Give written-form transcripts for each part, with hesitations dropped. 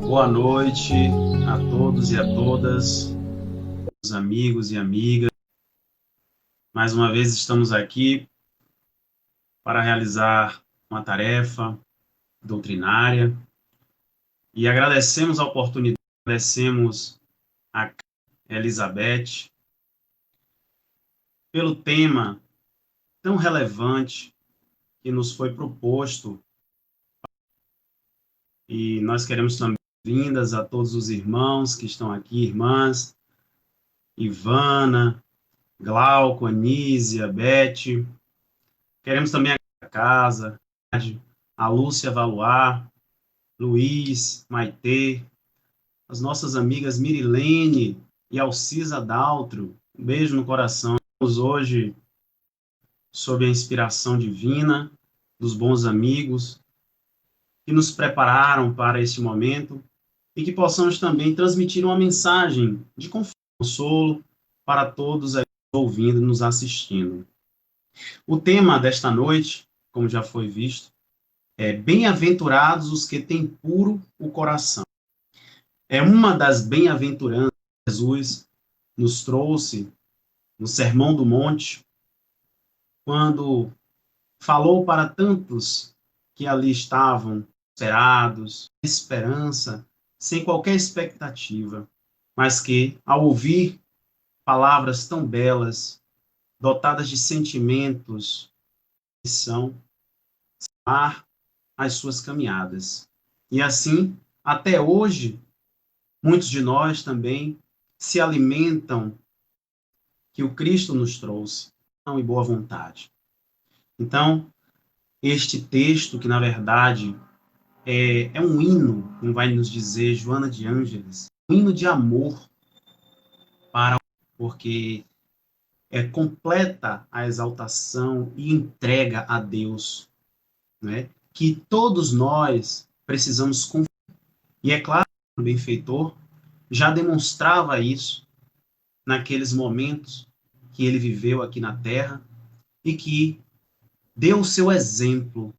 Boa noite a todos e a todas, os amigos e amigas. Mais uma vez estamos aqui para realizar uma tarefa doutrinária e agradecemos a oportunidade, agradecemos a Elizabeth pelo tema tão relevante que nos foi proposto, e nós queremos também vindas a todos os irmãos que estão aqui, irmãs, Ivana, Glauco, Anísia, Beth. Queremos também a casa, a Lúcia Valuar, Luiz, Maitê, as nossas amigas Mirilene e Alcisa Daltro. Um beijo no coração. Estamos hoje sob a inspiração divina dos bons amigos que nos prepararam para este momento e que possamos também transmitir uma mensagem de consolo para todos aí ouvindo e nos assistindo. O tema desta noite, como já foi visto, é bem-aventurados os que têm puro o coração. É uma das bem-aventuranças que Jesus nos trouxe no Sermão do Monte, quando falou para tantos que ali estavam esperados, esperança, sem qualquer expectativa, mas que, ao ouvir palavras tão belas, dotadas de sentimentos, são as suas caminhadas. E assim, até hoje, muitos de nós também se alimentam que o Cristo nos trouxe, e boa vontade. Então, este texto, que na verdade é um hino, como vai nos dizer Joana de Ângeles, um hino de amor porque completa a exaltação e entrega a Deus, né? Que todos nós precisamos confiar. E é claro que o benfeitor já demonstrava isso naqueles momentos que ele viveu aqui na Terra e que deu o seu exemplo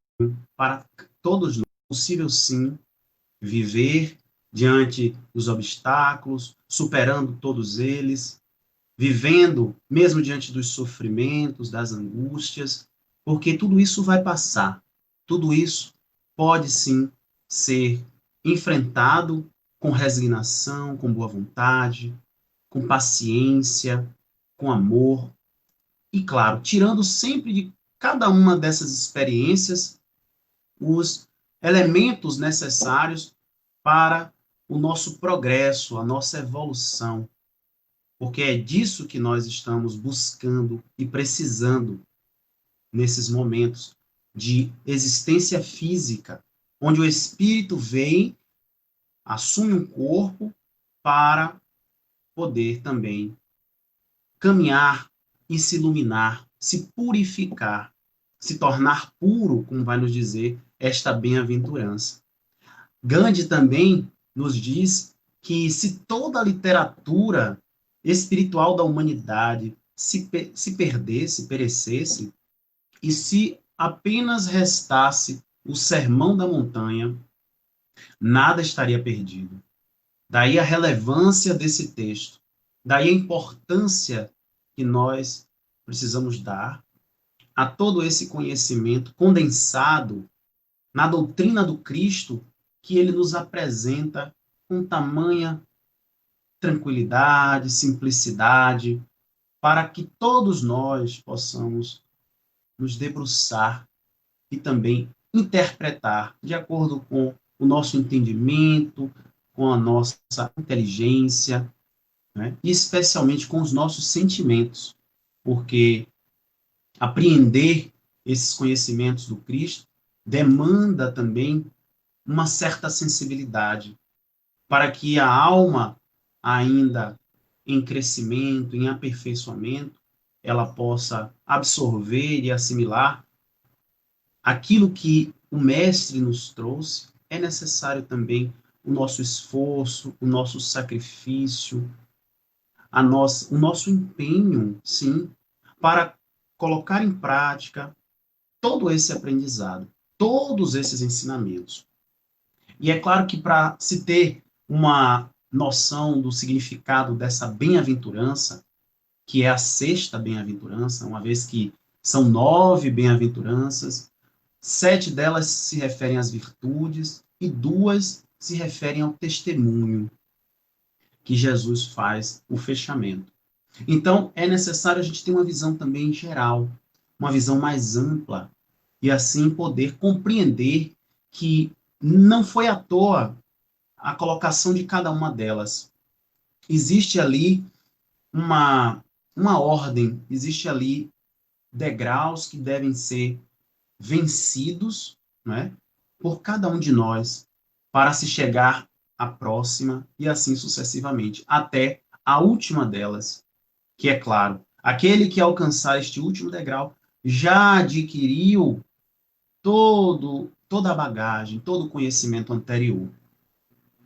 para todos nós. É possível, sim, viver diante dos obstáculos, superando todos eles, vivendo mesmo diante dos sofrimentos, das angústias, porque tudo isso vai passar. Tudo isso pode, sim, ser enfrentado com resignação, com boa vontade, com paciência, com amor. E, claro, tirando sempre de cada uma dessas experiências os elementos necessários para o nosso progresso, a nossa evolução. Porque é disso que nós estamos buscando e precisando nesses momentos de existência física, onde o espírito vem, assume um corpo para poder também caminhar e se iluminar, se purificar, se tornar puro, como vai nos dizer esta bem-aventurança. Gandhi também nos diz que se toda a literatura espiritual da humanidade se perdesse, perecesse, e se apenas restasse o Sermão da Montanha, nada estaria perdido. Daí a relevância desse texto, daí a importância que nós precisamos dar a todo esse conhecimento condensado na doutrina do Cristo que ele nos apresenta com tamanha tranquilidade, simplicidade, para que todos nós possamos nos debruçar e também interpretar de acordo com o nosso entendimento, com a nossa inteligência, né? E especialmente com os nossos sentimentos, porque apreender esses conhecimentos do Cristo demanda também uma certa sensibilidade, para que a alma, ainda em crescimento, em aperfeiçoamento, ela possa absorver e assimilar aquilo que o Mestre nos trouxe, é necessário também o nosso esforço, o nosso sacrifício, o nosso empenho, sim, para colocar em prática todo esse aprendizado, todos esses ensinamentos. E é claro que para se ter uma noção do significado dessa bem-aventurança, que é a sexta bem-aventurança, uma vez que são 9 bem-aventuranças, 7 delas se referem às virtudes e 2 se referem ao testemunho que Jesus faz, o fechamento. Então, é necessário a gente ter uma visão também geral, uma visão mais ampla, e assim poder compreender que não foi à toa a colocação de cada uma delas. Existe ali uma ordem, existe ali degraus que devem ser vencidos, né, por cada um de nós, para se chegar à próxima e assim sucessivamente, até a última delas, que é claro, aquele que alcançar este último degrau já adquiriu toda a bagagem, todo o conhecimento anterior.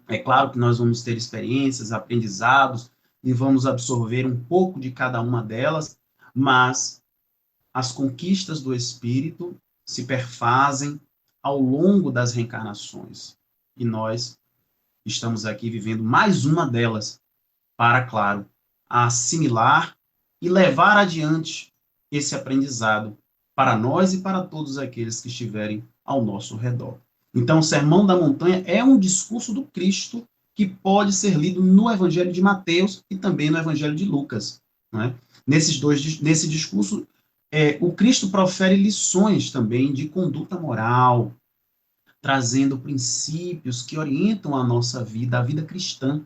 É claro que nós vamos ter experiências, aprendizados e vamos absorver um pouco de cada uma delas, mas as conquistas do espírito se perfazem ao longo das reencarnações. E nós estamos aqui vivendo mais uma delas para, claro, assimilar e levar adiante esse aprendizado para nós e para todos aqueles que estiverem ao nosso redor. Então, o Sermão da Montanha é um discurso do Cristo que pode ser lido no Evangelho de Mateus e também no Evangelho de Lucas. Não é? Nesse discurso, o Cristo profere lições também de conduta moral, trazendo princípios que orientam a nossa vida, a vida cristã.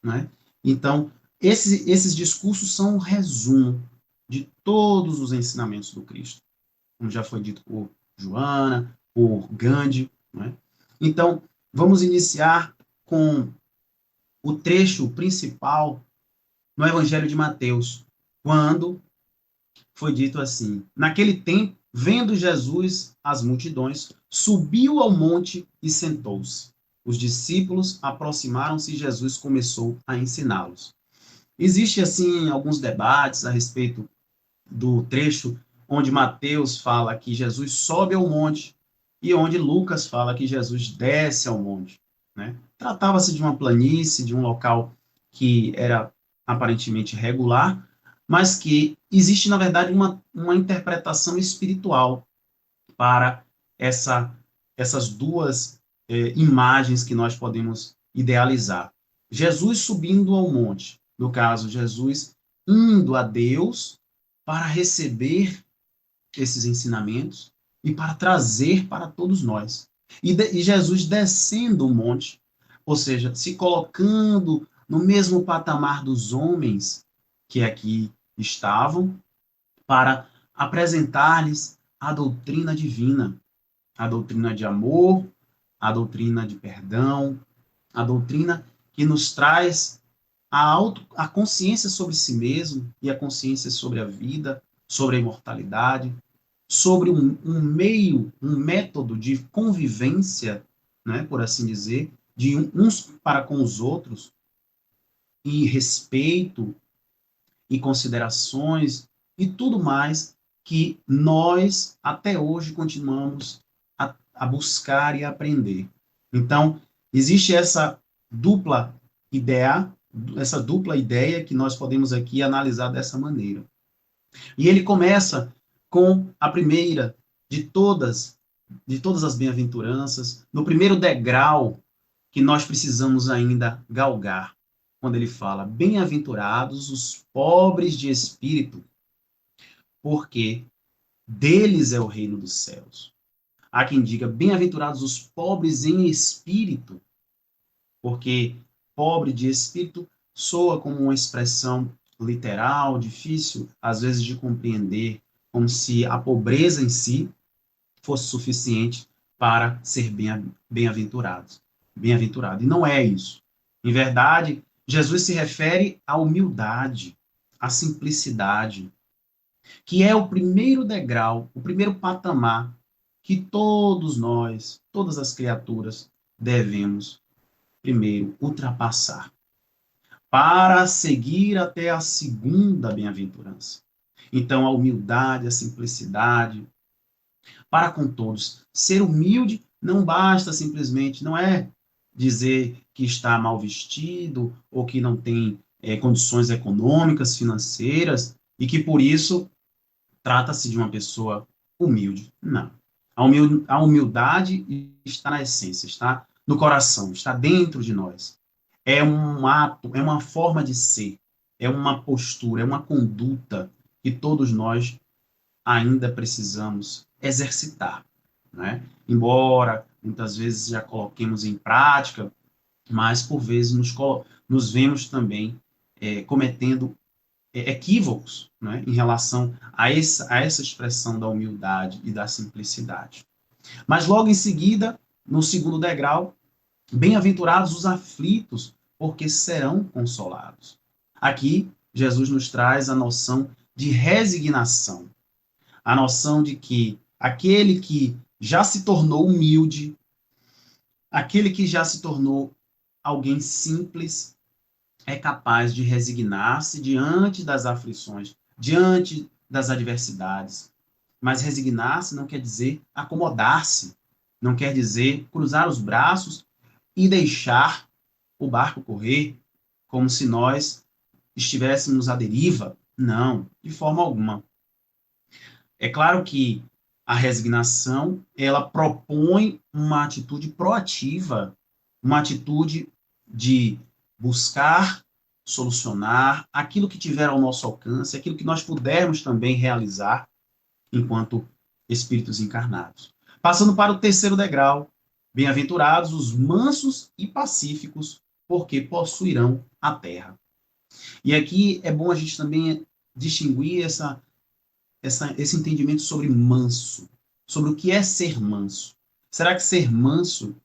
Não é? Então, esses discursos são um resumo de todos os ensinamentos do Cristo, como já foi dito por Joana, por Gandhi. Não é? Então, vamos iniciar com o trecho principal no Evangelho de Mateus, quando foi dito assim: naquele tempo, vendo Jesus as multidões, subiu ao monte e sentou-se. Os discípulos aproximaram-se e Jesus começou a ensiná-los. Existe, assim, alguns debates a respeito do trecho onde Mateus fala que Jesus sobe ao monte e onde Lucas fala que Jesus desce ao monte. Né? Tratava-se de uma planície, de um local que era aparentemente regular, mas que existe, na verdade, uma interpretação espiritual para essas duas imagens que nós podemos idealizar. Jesus subindo ao monte, no caso, Jesus indo a Deus para receber esses ensinamentos e para trazer para todos nós. E Jesus descendo o monte, ou seja, se colocando no mesmo patamar dos homens que aqui estavam, para apresentar-lhes a doutrina divina, a doutrina de amor, a doutrina de perdão, a doutrina que nos traz a consciência sobre si mesmo e a consciência sobre a vida, sobre a imortalidade, sobre um meio, um método de convivência, né, por assim dizer, de uns para com os outros, e respeito, e considerações, e tudo mais que nós, até hoje, continuamos a buscar e a aprender. Então, existe ideia, essa dupla ideia que nós podemos aqui analisar dessa maneira. E ele começa com a primeira de todas as bem-aventuranças, no primeiro degrau que nós precisamos ainda galgar, quando ele fala: bem-aventurados os pobres de espírito, porque deles é o reino dos céus. Há quem diga: bem-aventurados os pobres em espírito, porque pobre de espírito soa como uma expressão literal, difícil, às vezes, de compreender, como se a pobreza em si fosse suficiente para ser bem-aventurado. Bem-aventurado. E não é isso. Em verdade, Jesus se refere à humildade, à simplicidade, que é o primeiro degrau, o primeiro patamar que todos nós, todas as criaturas, devemos primeiro ultrapassar para seguir até a segunda bem-aventurança. Então, a humildade, a simplicidade, para com todos. Ser humilde não basta simplesmente, não é dizer que está mal vestido ou que não tem condições econômicas, financeiras e que por isso trata-se de uma pessoa humilde. Não. A humildade está na essência, está no coração, está dentro de nós. É um ato, é uma forma de ser, é uma postura, é uma conduta que todos nós ainda precisamos exercitar, né? Embora muitas vezes já coloquemos em prática, mas por vezes nos vemos também cometendo equívocos, né, em relação a essa expressão da humildade e da simplicidade. Mas logo em seguida, no segundo degrau, bem-aventurados os aflitos, porque serão consolados. Aqui, Jesus nos traz a noção de resignação, a noção de que aquele que já se tornou humilde, aquele que já se tornou alguém simples, é capaz de resignar-se diante das aflições, diante das adversidades. Mas resignar-se não quer dizer acomodar-se, não quer dizer cruzar os braços e deixar o barco correr como se nós estivéssemos à deriva. Não, de forma alguma. É claro que a resignação, ela propõe uma atitude proativa, uma atitude de buscar solucionar aquilo que tiver ao nosso alcance, aquilo que nós pudermos também realizar enquanto espíritos encarnados. Passando para o terceiro degrau, bem-aventurados os mansos e pacíficos, porque possuirão a terra. E aqui é bom a gente também distinguir esse entendimento sobre manso, sobre o que é ser manso. Será que ser manso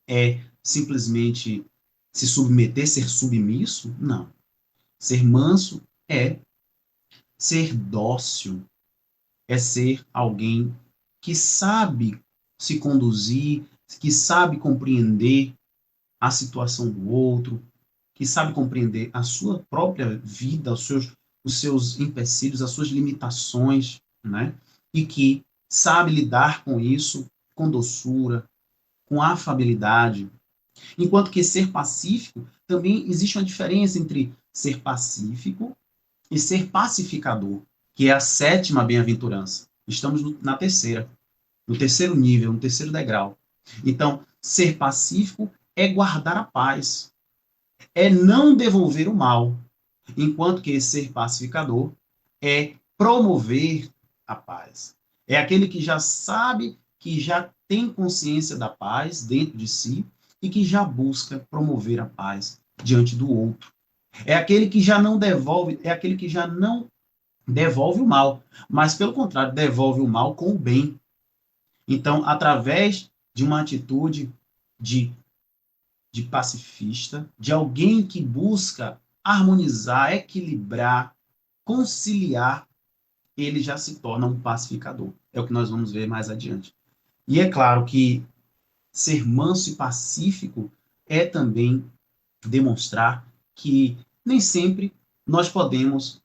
é simplesmente se submeter, ser submisso? Não. Ser manso é ser dócil, é ser alguém que sabe se conduzir, que sabe compreender a situação do outro, que sabe compreender a sua própria vida, os seus empecilhos, as suas limitações, né? E que sabe lidar com isso com doçura, com afabilidade. Enquanto que ser pacífico, também existe uma diferença entre ser pacífico e ser pacificador, que é a sétima bem-aventurança. Estamos na terceira, no terceiro nível, no terceiro degrau. Então, ser pacífico é guardar a paz, é não devolver o mal, enquanto que ser pacificador é promover a paz. É aquele que já sabe, que já tem consciência da paz dentro de si e que já busca promover a paz diante do outro. É aquele que já não devolve, é aquele que já não devolve o mal, mas pelo contrário, devolve o mal com o bem. Então, através de uma atitude de de pacifista, de alguém que busca harmonizar, equilibrar, conciliar, ele já se torna um pacificador. É o que nós vamos ver mais adiante. E é claro que ser manso e pacífico é também demonstrar que nem sempre nós podemos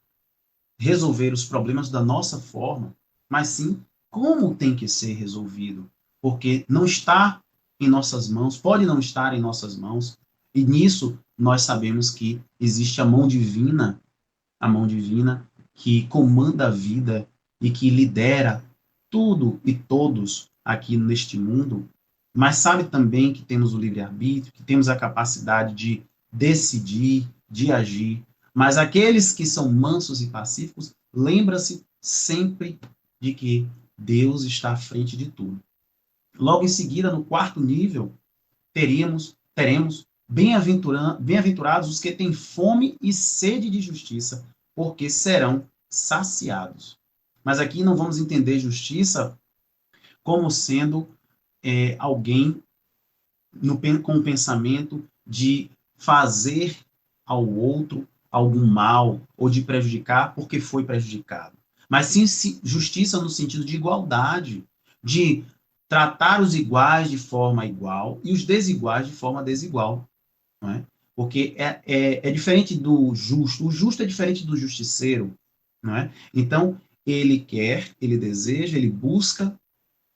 resolver os problemas da nossa forma, mas sim como tem que ser resolvido, porque não está em nossas mãos, pode não estar em nossas mãos, e nisso nós sabemos que existe a mão divina que comanda a vida e que lidera tudo e todos aqui neste mundo, mas sabe também que temos o livre-arbítrio, que temos a capacidade de decidir, de agir, mas aqueles que são mansos e pacíficos, lembra-se sempre de que Deus está à frente de tudo. Logo em seguida, no quarto nível, teremos bem-aventurados os que têm fome e sede de justiça, porque serão saciados. Mas aqui não vamos entender justiça como sendo alguém com o pensamento de fazer ao outro algum mal ou de prejudicar porque foi prejudicado. Mas sim justiça no sentido de igualdade, de tratar os iguais de forma igual e os desiguais de forma desigual. Não é? Porque é diferente do justo. O justo é diferente do justiceiro. Não é? Então, ele quer, ele deseja, ele busca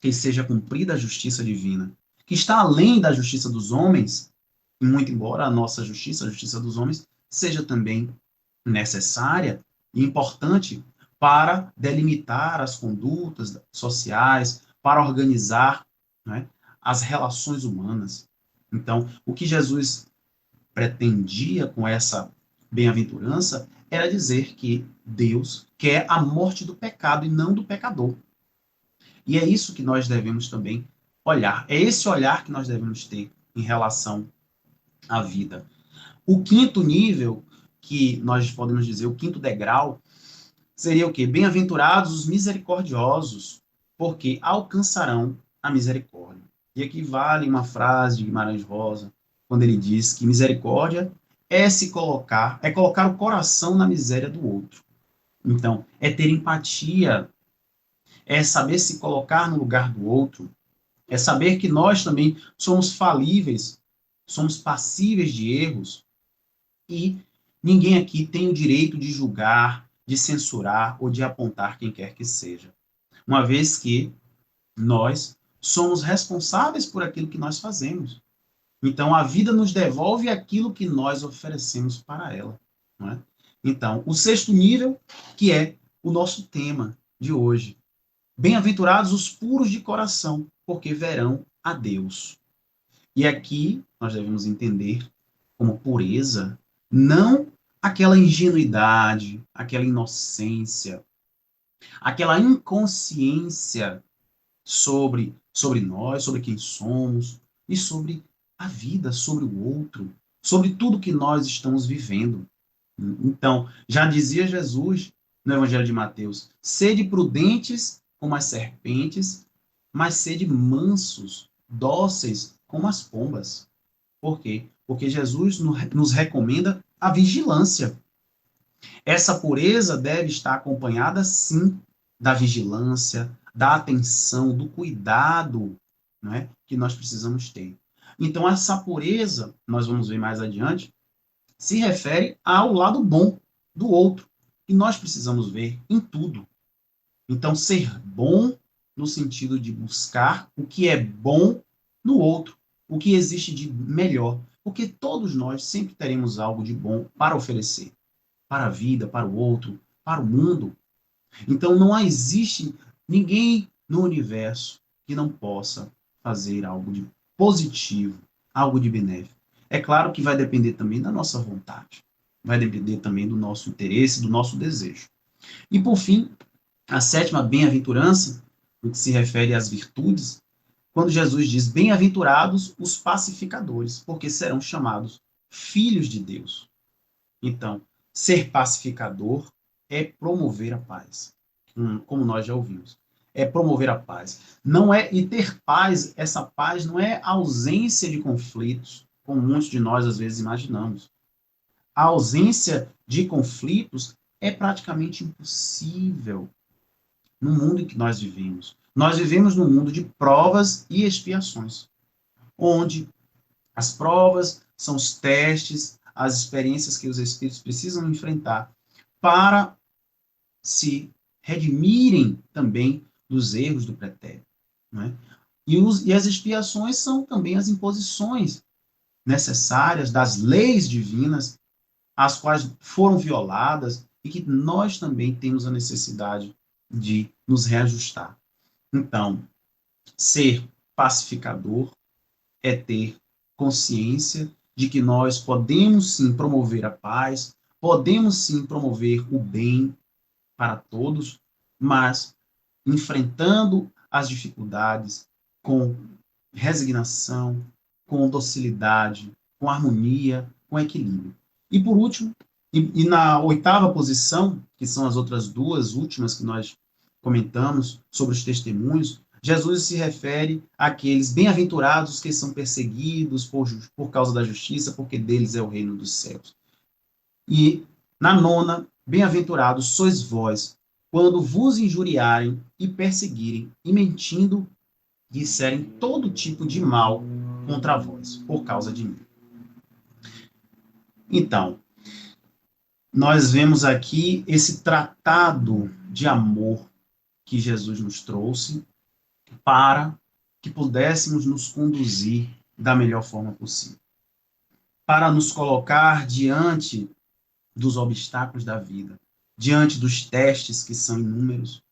que seja cumprida a justiça divina, que está além da justiça dos homens, e muito embora a nossa justiça, a justiça dos homens, seja também necessária e importante para delimitar as condutas sociais, para organizar, né, as relações humanas. Então, o que Jesus pretendia com essa bem-aventurança era dizer que Deus quer a morte do pecado e não do pecador. E é isso que nós devemos também olhar. É esse olhar que nós devemos ter em relação à vida. O quinto nível, que nós podemos dizer, o quinto degrau, seria o quê? Bem-aventurados os misericordiosos, porque alcançarão a misericórdia. E aqui vale uma frase de Guimarães Rosa, quando ele diz que misericórdia é se colocar, é colocar o coração na miséria do outro. Então, é ter empatia, é saber se colocar no lugar do outro, é saber que nós também somos falíveis, somos passíveis de erros e ninguém aqui tem o direito de julgar, de censurar ou de apontar quem quer que seja. Uma vez que nós somos responsáveis por aquilo que nós fazemos. Então, a vida nos devolve aquilo que nós oferecemos para ela. Não é? Então, o sexto nível, que é o nosso tema de hoje. Bem-aventurados os puros de coração, porque verão a Deus. E aqui nós devemos entender como pureza não aquela ingenuidade, aquela inocência, aquela inconsciência sobre nós, sobre quem somos e sobre a vida, sobre o outro, sobre tudo que nós estamos vivendo. Então, já dizia Jesus no Evangelho de Mateus: sede prudentes como as serpentes, mas sede mansos, dóceis como as pombas. Por quê? Porque Jesus nos recomenda a vigilância. Essa pureza deve estar acompanhada, sim, da vigilância, da atenção, do cuidado, não é? Que nós precisamos ter. Então, essa pureza, nós vamos ver mais adiante, se refere ao lado bom do outro. E nós precisamos ver em tudo. Então, ser bom no sentido de buscar o que é bom no outro, o que existe de melhor. Porque todos nós sempre teremos algo de bom para oferecer, para a vida, para o outro, para o mundo. Então, não existe ninguém no universo que não possa fazer algo de positivo, algo de benéfico. É claro que vai depender também da nossa vontade, vai depender também do nosso interesse, do nosso desejo. E, por fim, a sétima bem-aventurança, no que se refere às virtudes, quando Jesus diz: bem-aventurados os pacificadores, porque serão chamados filhos de Deus. Então, ser pacificador é promover a paz, como nós já ouvimos. É promover a paz. Não é, e ter paz, essa paz não é ausência de conflitos, como muitos de nós às vezes imaginamos. A ausência de conflitos é praticamente impossível no mundo em que nós vivemos. Nós vivemos num mundo de provas e expiações, onde as provas são os testes, as experiências que os espíritos precisam enfrentar para se redimirem também dos erros do pretérito. Não é? E as expiações são também as imposições necessárias das leis divinas, as quais foram violadas e que nós também temos a necessidade de nos reajustar. Então, ser pacificador é ter consciência de que nós podemos sim promover a paz, podemos sim promover o bem para todos, mas enfrentando as dificuldades com resignação, com docilidade, com harmonia, com equilíbrio. E por último, e na oitava posição, que são as outras duas últimas que nós comentamos sobre os testemunhos, Jesus se refere àqueles bem-aventurados que são perseguidos por causa da justiça, porque deles é o reino dos céus. E na nona, bem-aventurados sois vós, quando vos injuriarem e perseguirem, e mentindo, disserem todo tipo de mal contra vós, por causa de mim. Então, nós vemos aqui esse tratado de amor que Jesus nos trouxe para que pudéssemos nos conduzir da melhor forma possível, para nos colocar diante dos obstáculos da vida, diante dos testes que são inúmeros,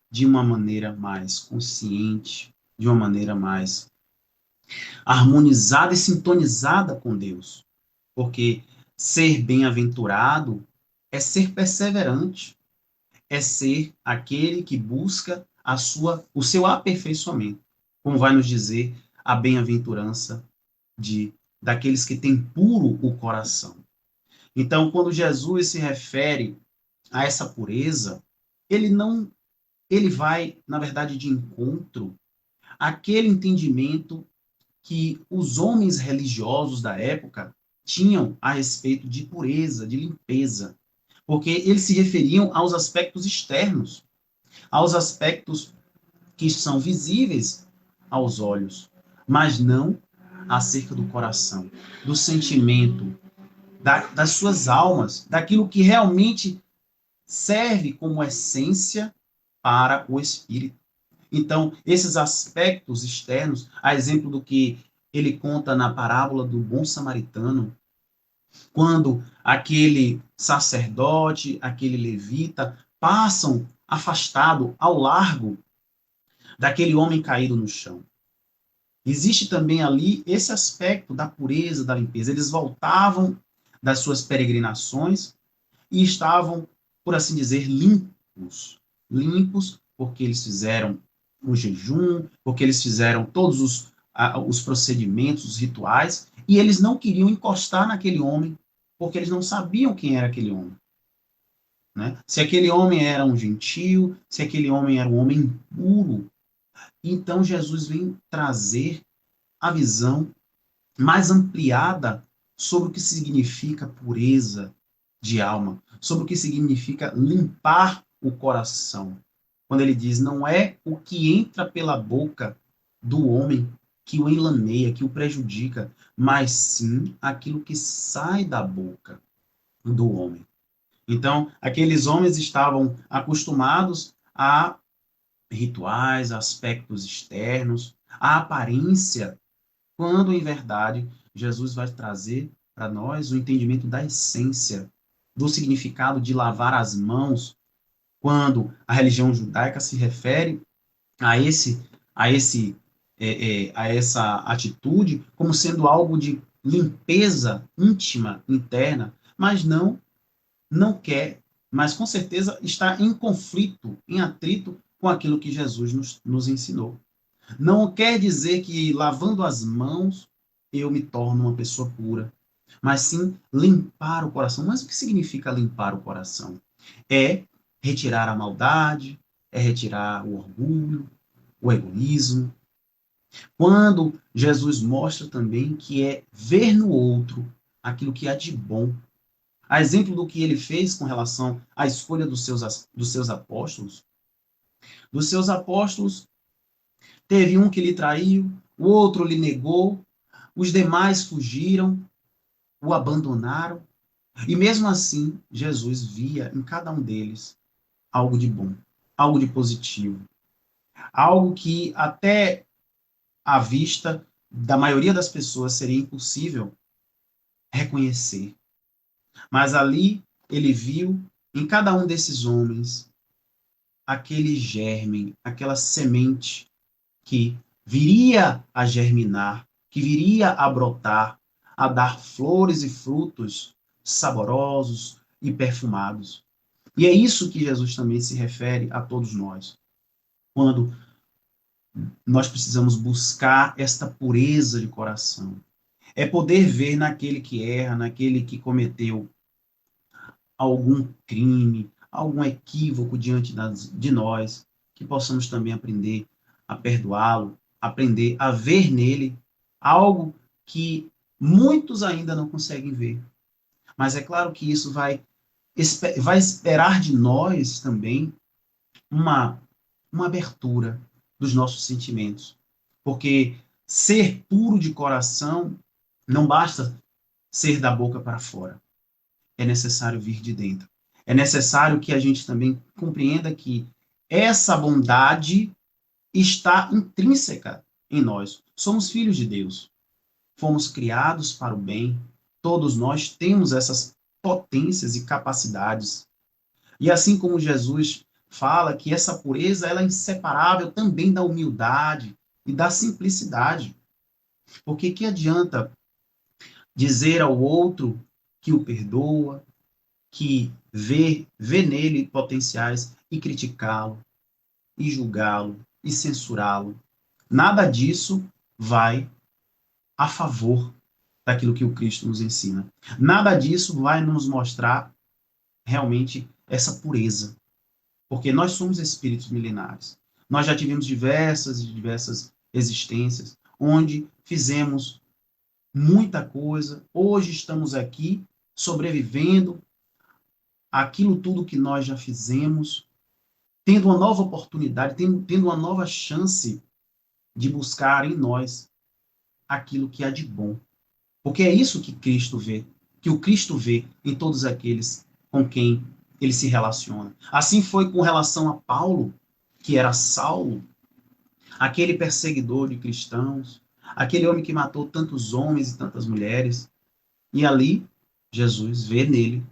de uma maneira mais consciente, de uma maneira mais harmonizada e sintonizada com Deus. Porque ser bem-aventurado é ser perseverante, é ser aquele que busca o seu aperfeiçoamento, como vai nos dizer a bem-aventurança daqueles que têm puro o coração. Então, quando Jesus se refere a essa pureza, ele não ele vai, na verdade, de encontro àquele entendimento que os homens religiosos da época tinham a respeito de pureza, de limpeza, porque eles se referiam aos aspectos externos, aos aspectos que são visíveis aos olhos, mas não acerca do coração, do sentimento, das suas almas, daquilo que realmente serve como essência para o espírito. Então, esses aspectos externos, a exemplo do que ele conta na parábola do bom samaritano, quando aquele sacerdote, aquele levita passam afastado ao largo daquele homem caído no chão. Existe também ali esse aspecto da pureza, da limpeza. Eles voltavam das suas peregrinações e estavam, por assim dizer, limpos. Limpos porque eles fizeram o jejum, porque eles fizeram todos os procedimentos, os rituais, e eles não queriam encostar naquele homem, porque eles não sabiam quem era aquele homem. Né? Se aquele homem era um gentio, se aquele homem era um homem impuro. Então Jesus vem trazer a visão mais ampliada sobre o que significa pureza de alma, sobre o que significa limpar o coração. Quando ele diz, não é o que entra pela boca do homem que o enlameia, que o prejudica, mas sim aquilo que sai da boca do homem. Então, aqueles homens estavam acostumados a rituais, a aspectos externos, a aparência, quando em verdade Jesus vai trazer para nós o entendimento da essência, do significado de lavar as mãos, quando a religião judaica se refere a essa atitude como sendo algo de limpeza íntima, interna, mas não quer, mas com certeza está em conflito, em atrito com aquilo que Jesus nos ensinou. Não quer dizer que lavando as mãos eu me torno uma pessoa pura, mas sim limpar o coração. Mas o que significa limpar o coração? É retirar a maldade, é retirar o orgulho, o egoísmo. Quando Jesus mostra também que é ver no outro aquilo que há de bom. A exemplo do que ele fez com relação à escolha dos seus apóstolos. Dos seus apóstolos, teve um que lhe traiu, o outro lhe negou, os demais fugiram, o abandonaram. E mesmo assim, Jesus via em cada um deles algo de bom, algo de positivo, algo que até à vista da maioria das pessoas seria impossível reconhecer. Mas ali ele viu em cada um desses homens aquele germe, aquela semente que viria a germinar, que viria a brotar, a dar flores e frutos saborosos e perfumados. E é isso que Jesus também se refere a todos nós. Quando nós precisamos buscar esta pureza de coração. É poder ver naquele que erra, naquele que cometeu algum crime, algum equívoco diante de nós, que possamos também aprender a perdoá-lo, aprender a ver nele algo que muitos ainda não conseguem ver. Mas é claro que isso vai esperar de nós também uma, uma abertura dos nossos sentimentos. Porque ser puro de coração não basta ser da boca para fora. É necessário vir de dentro. É necessário que a gente também compreenda que essa bondade está intrínseca em nós. Somos filhos de Deus. Fomos criados para o bem. Todos nós temos essas potências e capacidades. E assim como Jesus fala que essa pureza ela é inseparável também da humildade e da simplicidade. Porque que adianta dizer ao outro que o perdoa, que vê nele potenciais e criticá-lo, e julgá-lo, e censurá-lo? Nada disso vai a favor daquilo que o Cristo nos ensina. Nada disso vai nos mostrar realmente essa pureza, porque nós somos espíritos milenares. Nós já tivemos diversas e diversas existências onde fizemos muita coisa. Hoje estamos aqui sobrevivendo àquilo tudo que nós já fizemos, tendo uma nova oportunidade, tendo uma nova chance de buscar em nós aquilo que há de bom. Porque é isso que Cristo vê, que o Cristo vê em todos aqueles com quem ele se relaciona. Assim foi com relação a Paulo, que era Saulo, aquele perseguidor de cristãos, aquele homem que matou tantos homens e tantas mulheres. E ali, Jesus vê nele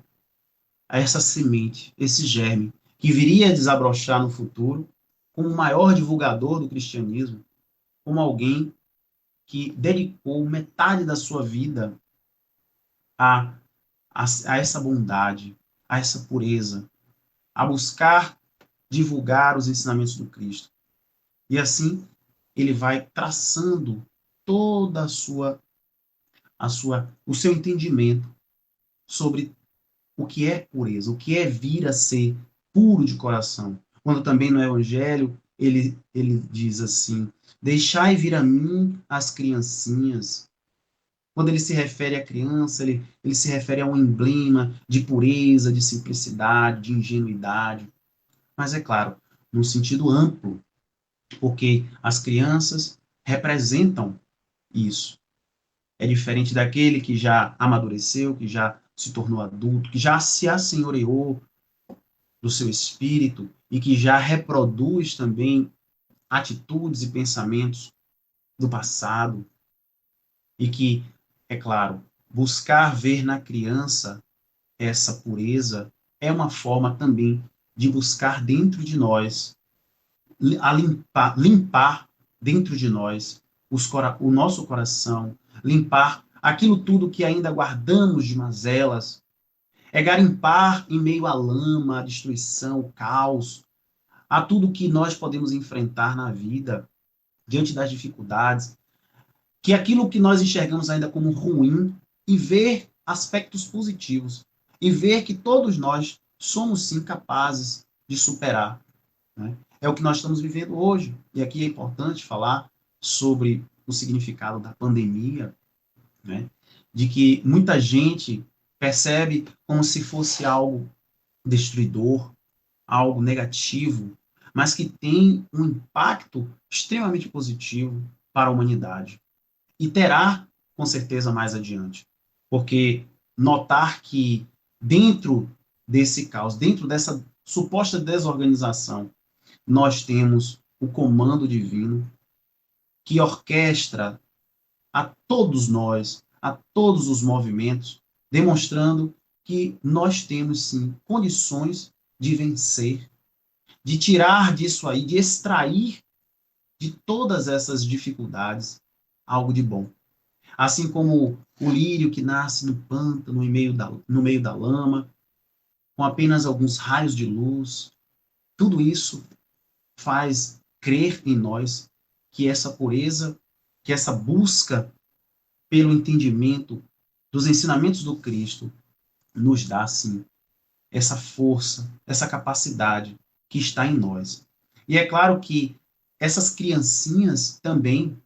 essa semente, esse germe, que viria a desabrochar no futuro como o maior divulgador do cristianismo, como alguém que dedicou metade da sua vida a, a essa bondade, a essa pureza, a buscar divulgar os ensinamentos do Cristo. E assim, ele vai traçando toda o seu entendimento sobre o que é pureza, o que é vir a ser puro de coração. Quando também no Evangelho ele diz assim: deixai vir a mim as criancinhas. Quando ele se refere à criança, ele se refere a um emblema de pureza, de simplicidade, de ingenuidade. Mas é claro, num sentido amplo, porque as crianças representam isso. É diferente daquele que já amadureceu, que já se tornou adulto, que já se assenhoreou do seu espírito e que já reproduz também atitudes e pensamentos do passado e que, é claro, buscar ver na criança essa pureza é uma forma também de buscar dentro de nós, limpar dentro de nós o nosso coração, limpar aquilo tudo que ainda guardamos de mazelas, é garimpar em meio à lama, à destruição, ao caos, a tudo que nós podemos enfrentar na vida, diante das dificuldades, que aquilo que nós enxergamos ainda como ruim e ver aspectos positivos e ver que todos nós somos sim capazes de superar, né? É o que nós estamos vivendo hoje. E aqui é importante falar sobre o significado da pandemia, né? De que muita gente percebe como se fosse algo destruidor, algo negativo, mas que tem um impacto extremamente positivo para a humanidade. E terá, com certeza, mais adiante. Porque notar que dentro desse caos, dentro dessa suposta desorganização, nós temos o comando divino que orquestra a todos nós, a todos os movimentos, demonstrando que nós temos sim condições de vencer, de tirar disso aí, de extrair de todas essas dificuldades algo de bom. Assim como o lírio que nasce no pântano, no meio da lama, com apenas alguns raios de luz, tudo isso faz crer em nós que essa pureza, que essa busca pelo entendimento dos ensinamentos do Cristo nos dá, sim, essa força, essa capacidade que está em nós. E é claro que essas criancinhas também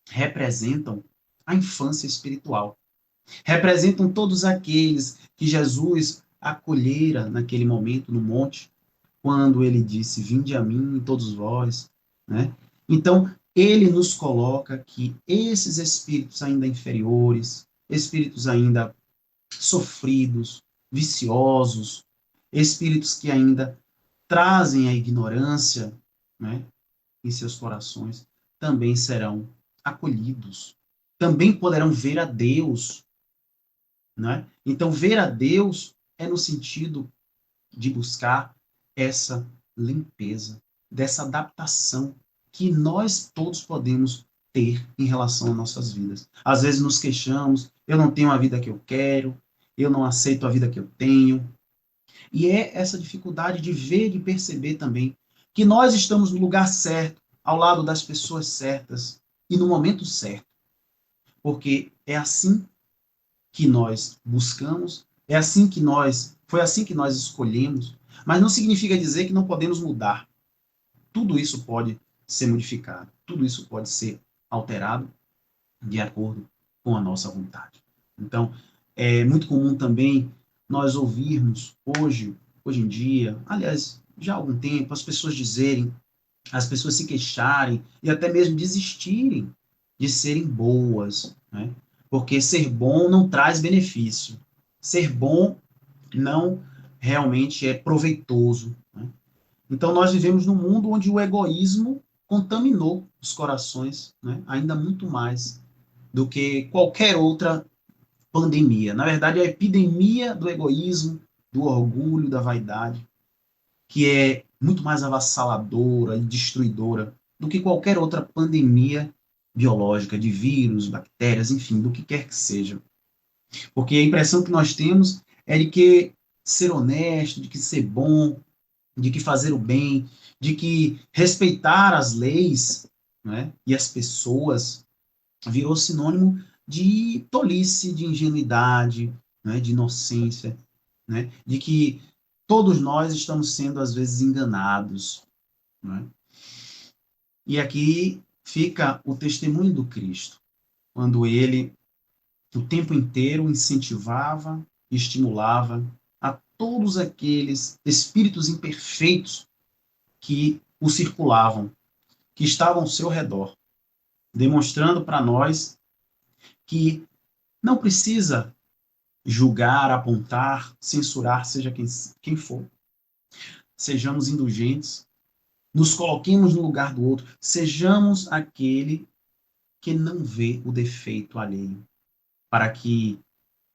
representam a infância espiritual. Representam todos aqueles que Jesus acolhera naquele momento no monte, quando ele disse: Vinde a mim, todos vós, né? Então, ele nos coloca que esses espíritos ainda inferiores, espíritos ainda sofridos, viciosos, espíritos que ainda trazem a ignorância, né, em seus corações, também serão acolhidos, também poderão ver a Deus, né? Então, ver a Deus é no sentido de buscar essa limpeza, dessa adaptação que nós todos podemos ter em relação às nossas vidas. Às vezes nos queixamos, eu não tenho a vida que eu quero, eu não aceito a vida que eu tenho. E é essa dificuldade de ver e perceber também que nós estamos no lugar certo, ao lado das pessoas certas e no momento certo. Porque é assim que nós buscamos, foi assim que nós escolhemos, mas não significa dizer que não podemos mudar. Tudo isso pode ser modificado, tudo isso pode ser alterado de acordo com a nossa vontade. Então, é muito comum também nós ouvirmos hoje em dia, aliás, já há algum tempo, as pessoas dizerem, as pessoas se queixarem e até mesmo desistirem de serem boas, né? Porque ser bom não traz benefício. Ser bom não realmente é proveitoso, né? Então nós vivemos num mundo onde o egoísmo contaminou os corações, né? Ainda muito mais do que qualquer outra pandemia. Na verdade, a epidemia do egoísmo, do orgulho, da vaidade, que é muito mais avassaladora e destruidora do que qualquer outra pandemia biológica, de vírus, bactérias, enfim, do que quer que seja. Porque a impressão que nós temos é de que ser honesto, de que ser bom, de que fazer o bem, de que respeitar as leis, né, e as pessoas virou sinônimo de tolice, de ingenuidade, né, de inocência, né, de que todos nós estamos sendo, às vezes, enganados. Né? E aqui fica o testemunho do Cristo, quando ele, o tempo inteiro, incentivava e estimulava a todos aqueles espíritos imperfeitos que o circulavam, que estavam ao seu redor, demonstrando para nós que não precisa julgar, apontar, censurar, seja quem for. Sejamos indulgentes, nos coloquemos no lugar do outro, sejamos aquele que não vê o defeito alheio, para que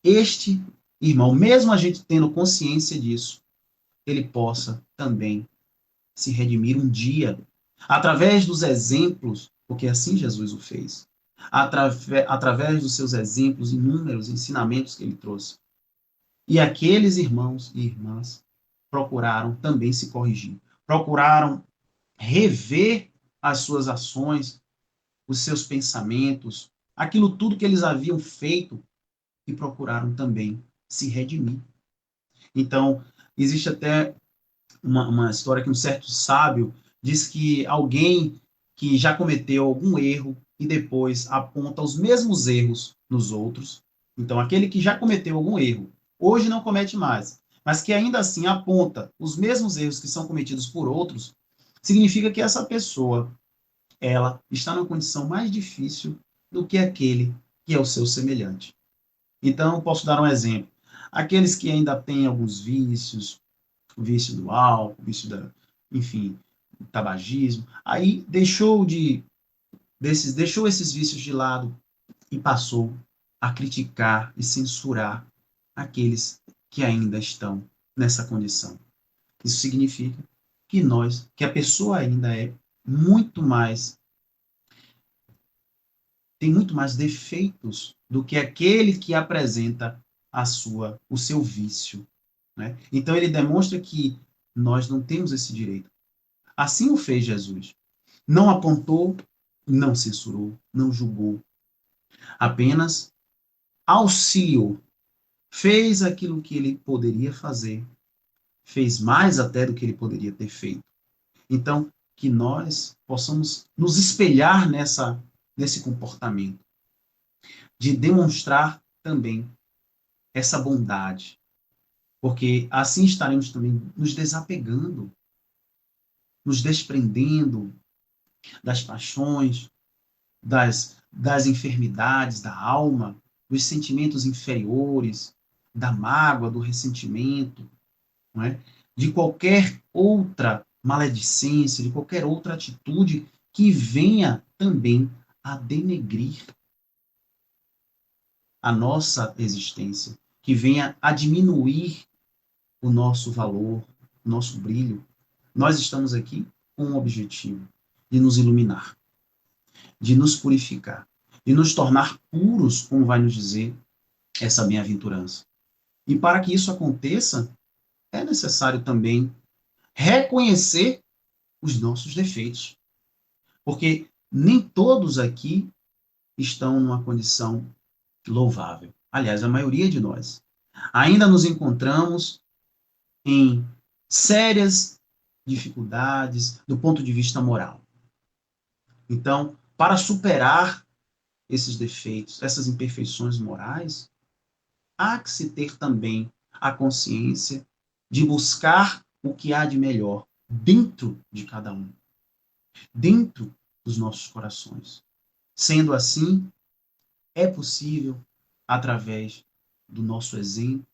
este irmão, mesmo a gente tendo consciência disso, ele possa também se redimir um dia, através dos exemplos, porque assim Jesus o fez, através dos seus exemplos, inúmeros ensinamentos que ele trouxe. E aqueles irmãos e irmãs procuraram também se corrigir, procuraram rever as suas ações, os seus pensamentos, aquilo tudo que eles haviam feito e procuraram também se redimir. Então, existe até uma história que um certo sábio diz que alguém que já cometeu algum erro e depois aponta os mesmos erros nos outros, então aquele que já cometeu algum erro, hoje não comete mais, mas que ainda assim aponta os mesmos erros que são cometidos por outros, significa que essa pessoa, ela está numa condição mais difícil do que aquele que é o seu semelhante. Então, posso dar um exemplo. Aqueles que ainda têm alguns vícios, o vício do álcool, o vício da, enfim, do tabagismo, aí deixou esses vícios de lado e passou a criticar e censurar aqueles que ainda estão nessa condição. Isso significa que a pessoa ainda é muito mais, tem muito mais defeitos do que aquele que apresenta o seu vício, né? Então ele demonstra que nós não temos esse direito. Assim o fez Jesus. Não apontou, não censurou, não julgou. Apenas auxiliou. Fez aquilo que ele poderia fazer. Fez mais até do que ele poderia ter feito. Então, que nós possamos nos espelhar nesse comportamento de demonstrar também essa bondade, porque assim estaremos também nos desapegando, nos desprendendo das paixões, das enfermidades da alma, dos sentimentos inferiores, da mágoa, do ressentimento, não é? De qualquer outra maledicência, de qualquer outra atitude que venha também a denegrir a nossa existência, que venha a diminuir o nosso valor, o nosso brilho. Nós estamos aqui com um objetivo, de nos iluminar, de nos purificar, de nos tornar puros, como vai nos dizer essa bem-aventurança. E para que isso aconteça, é necessário também reconhecer os nossos defeitos. Porque nem todos aqui estão numa condição louvável. Aliás, a maioria de nós. Ainda nos encontramos em sérias dificuldades do ponto de vista moral. Então, para superar esses defeitos, essas imperfeições morais, há que se ter também a consciência de buscar o que há de melhor dentro de cada um, dentro dos nossos corações. Sendo assim, é possível, através do nosso exemplo,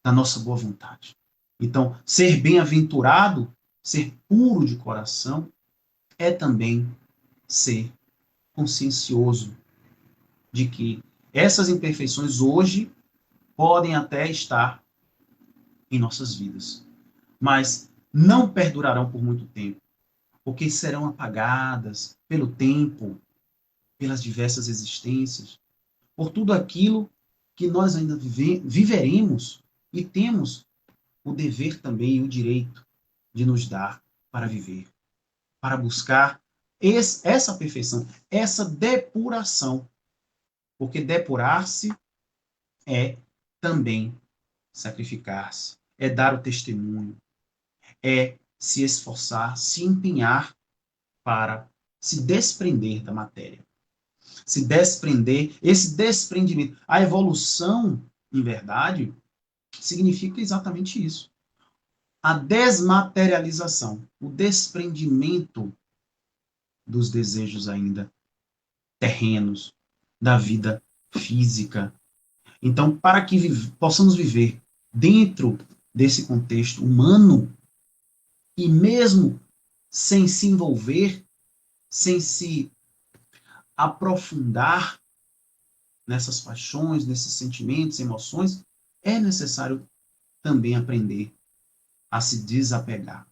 da nossa boa vontade. Então, ser bem-aventurado, ser puro de coração, é também ser consciencioso de que essas imperfeições hoje podem até estar em nossas vidas, mas não perdurarão por muito tempo, porque serão apagadas pelo tempo, pelas diversas existências, por tudo aquilo que nós ainda viveremos e temos o dever também e o direito de nos dar para viver, para buscar essa perfeição, essa depuração, porque depurar-se é também sacrificar-se, é dar o testemunho, é se esforçar, se empenhar para se desprender da matéria. Se desprender, esse desprendimento. A evolução, em verdade, significa exatamente isso. A desmaterialização, o desprendimento dos desejos ainda terrenos, da vida física. Então, para que possamos viver dentro desse contexto humano, e mesmo sem se envolver, sem se aprofundar nessas paixões, nesses sentimentos, emoções, é necessário também aprender a se desapegar.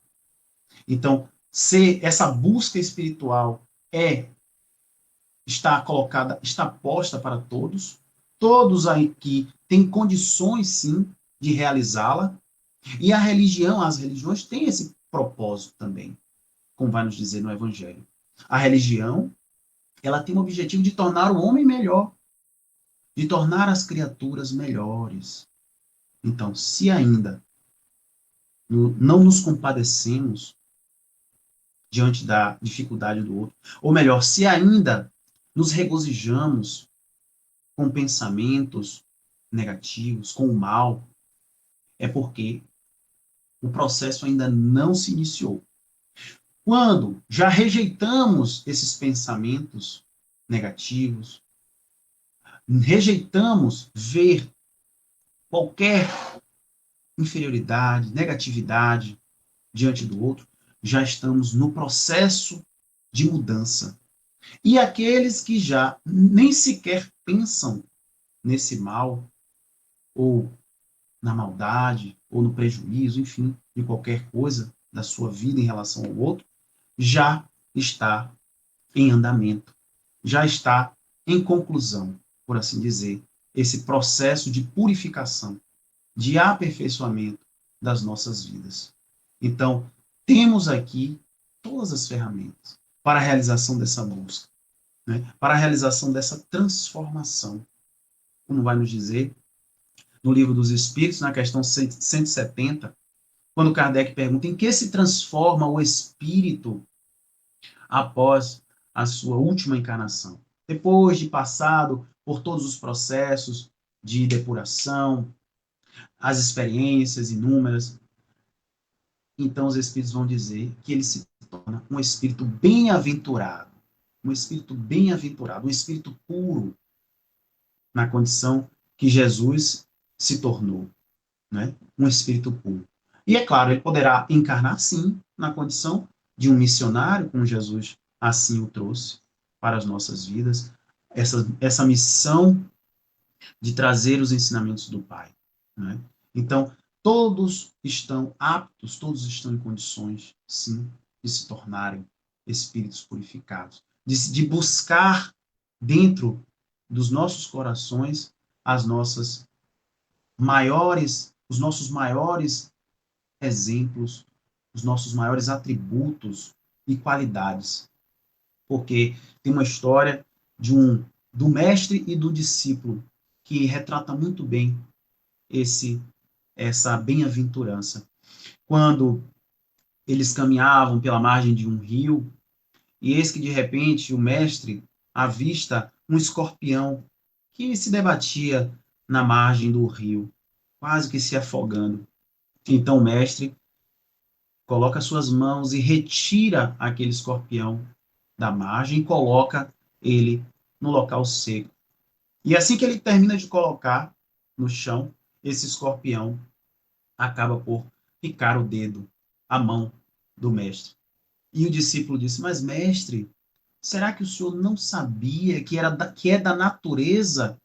Então, se essa busca espiritual está colocada, está posta para todos, todos aqui têm condições sim de realizá-la, e a religião, as religiões têm esse propósito também, como vai nos dizer no Evangelho. A religião, ela tem o objetivo de tornar o homem melhor, de tornar as criaturas melhores. Então, se ainda não nos compadecemos diante da dificuldade do outro, ou melhor, se ainda nos regozijamos com pensamentos negativos, com o mal, é porque o processo ainda não se iniciou. Quando já rejeitamos esses pensamentos negativos, rejeitamos ver qualquer inferioridade, negatividade diante do outro, já estamos no processo de mudança. E aqueles que já nem sequer pensam nesse mal, ou na maldade, ou no prejuízo, enfim, de qualquer coisa da sua vida em relação ao outro, já está em andamento, já está em conclusão, por assim dizer, esse processo de purificação, de aperfeiçoamento das nossas vidas. Então, temos aqui todas as ferramentas para a realização dessa busca, né? Para a realização dessa transformação, como vai nos dizer no Livro dos Espíritos, na questão 170, quando Kardec pergunta em que se transforma o espírito após a sua última encarnação. Depois de passado por todos os processos de depuração, as experiências inúmeras. Então os Espíritos vão dizer que ele se torna um espírito bem-aventurado, um espírito bem-aventurado, um espírito puro, na condição que Jesus se tornou, né? Um espírito puro. E é claro, ele poderá encarnar, sim, na condição de um missionário, como Jesus assim o trouxe para as nossas vidas, essa missão de trazer os ensinamentos do Pai, né? Então, todos estão aptos, todos estão em condições, sim, de se tornarem espíritos purificados, de buscar dentro dos nossos corações as nossas os nossos maiores exemplos, os nossos maiores atributos e qualidades. Porque tem uma história do mestre e do discípulo que retrata muito bem essa bem-aventurança. Quando eles caminhavam pela margem de um rio, e eis que de repente o mestre avista um escorpião que se debatia na margem do rio, quase que se afogando. Então o mestre coloca suas mãos e retira aquele escorpião da margem e coloca ele no local seco. E assim que ele termina de colocar no chão, esse escorpião acaba por picar o dedo, a mão do mestre. E o discípulo disse: Mas, mestre, será que o senhor não sabia que é da natureza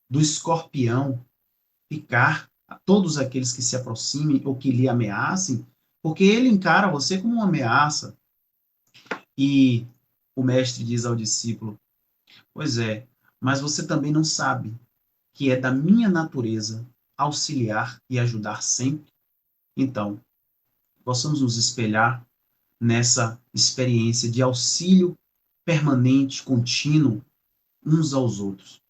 do escorpião picar a todos aqueles que se aproximem ou que lhe ameacem? Porque ele encara você como uma ameaça. E o mestre diz ao discípulo: Pois é, mas você também não sabe que é da minha natureza auxiliar e ajudar sempre? Então, possamos nos espelhar nessa experiência de auxílio permanente, contínuo, uns aos outros.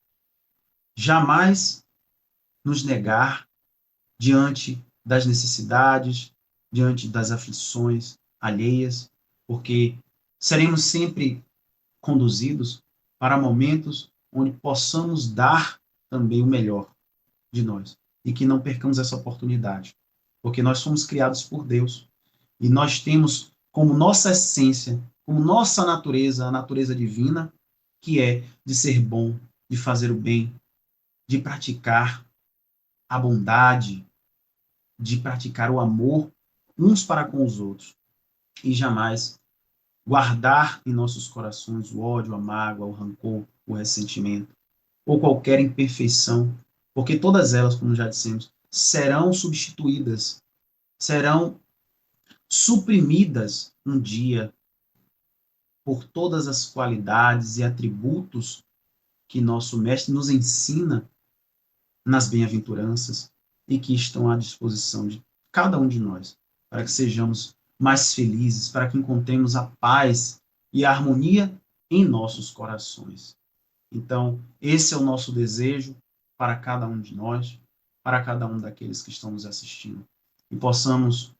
Jamais nos negar diante das necessidades, diante das aflições alheias, porque seremos sempre conduzidos para momentos onde possamos dar também o melhor de nós e que não percamos essa oportunidade, porque nós somos criados por Deus e nós temos como nossa essência, como nossa natureza, a natureza divina, que é de ser bom, de fazer o bem, de praticar a bondade, de praticar o amor uns para com os outros e jamais guardar em nossos corações o ódio, a mágoa, o rancor, o ressentimento ou qualquer imperfeição, porque todas elas, como já dissemos, serão substituídas, serão suprimidas um dia por todas as qualidades e atributos que nosso mestre nos ensina nas bem-aventuranças e que estão à disposição de cada um de nós, para que sejamos mais felizes, para que encontremos a paz e a harmonia em nossos corações. Então, esse é o nosso desejo para cada um de nós, para cada um daqueles que estão nos assistindo. E possamos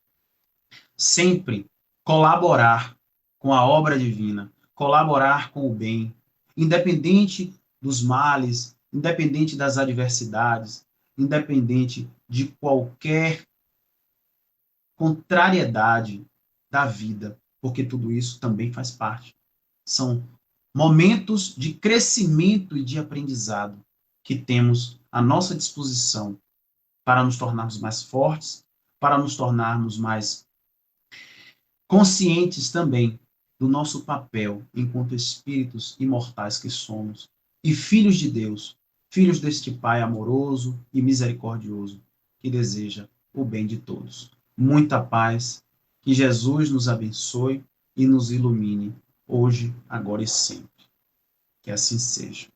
sempre colaborar com a obra divina, colaborar com o bem, independente dos males, independente das adversidades, independente de qualquer contrariedade da vida, porque tudo isso também faz parte. São momentos de crescimento e de aprendizado que temos à nossa disposição para nos tornarmos mais fortes, para nos tornarmos mais conscientes também do nosso papel enquanto espíritos imortais que somos e filhos de Deus, filhos deste Pai amoroso e misericordioso que deseja o bem de todos. Muita paz, que Jesus nos abençoe e nos ilumine hoje, agora e sempre. Que assim seja.